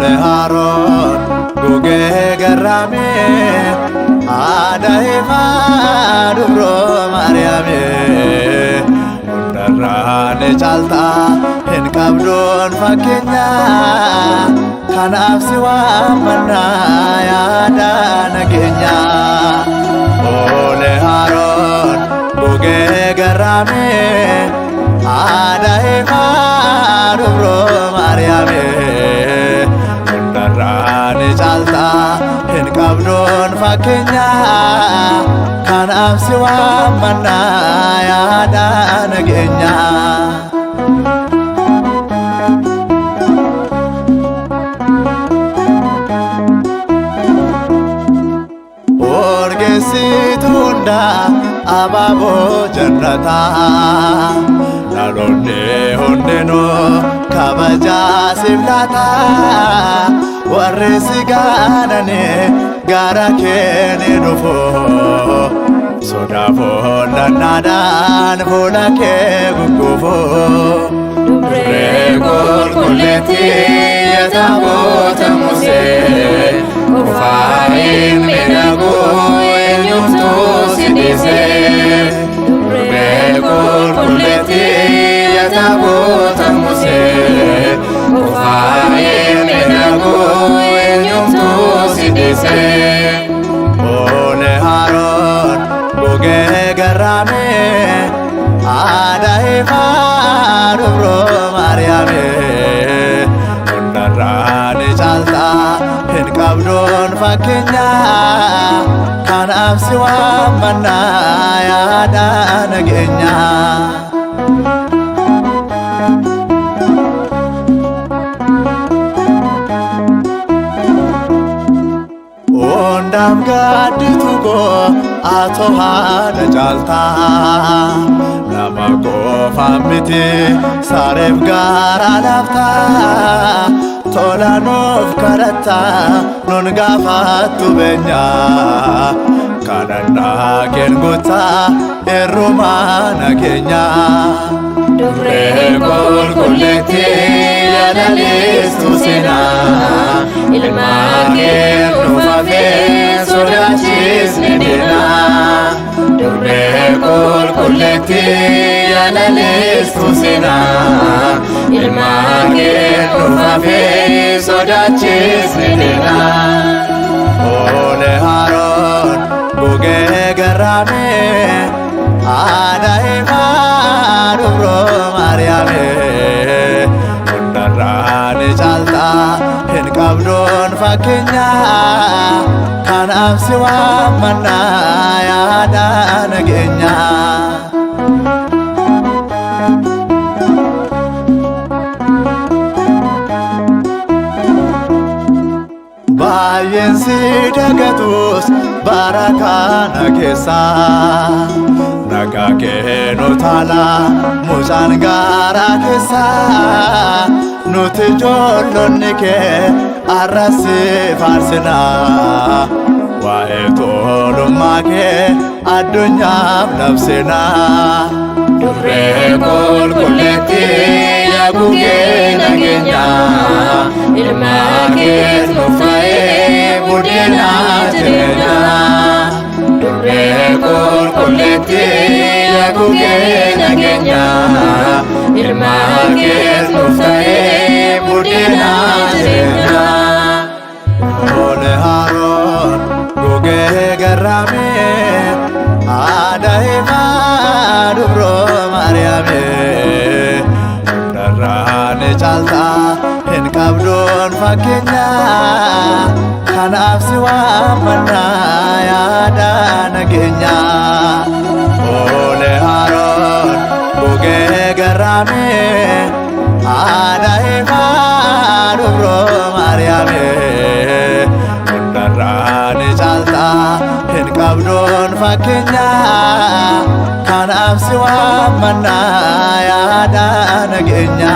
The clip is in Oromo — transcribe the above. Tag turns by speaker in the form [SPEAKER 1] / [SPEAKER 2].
[SPEAKER 1] ole haron guge garame adaifa dubro mariame undarane chalta hin qabdon fakenya kanaf siwa manna yaada nagenya ole haron guge garame adaifa dubro mariame undarane chalta hin qabdon fakenya kanaf siwa manna yaada nagenya Orgesitunda ababo jannata nalonde hondeno kabaja simlata warre siganane gara kene dufo soda fola nadan fola ke gugufo regol kuleti yatabota muse ufaim menago enyumtu sidise regol kuleti yatabota muse ufaim menago enyumtu sidise ole haron guge garame adaifa dubro mariame undarane chalta hin qabdon fakenya kanaf siwa manna yaada nagenya ondam gadditu go atohana chalta nama qofa miti saref gara lafta tolanof karata non gafatu benya kananda ken gota erumana kenya dure gol koleti yadalistu sena ilma ken nufafe sodachis nedena dure gol koleti yadalistu sena ilma ken nufafe sodachis nedena ole haron guge garame adaifa dubro mariame undarane chalta hin qabdon fakenya kanaf siwa manna yaada nagenya bayen sidagatus barakana kesa naga keno tala musan gara kesa nuti jollonni ke arrasi farsina wae tolumma ke addunyaf nafsina durre gol kuleti ya guge nagenya ilma ke nufae budena jena durre gol kuleti ya guge nagenya ilma ke nufae budena jena ole haron guge garame adaifa dubro mariame undarane chalta hin qabdon fakenya kanaf siwa manna yaada nagenya ole haron guge garame adaifa dubro mariame undarane chalta hin qabdon fakenya kanaf siwa manna yaada nagenya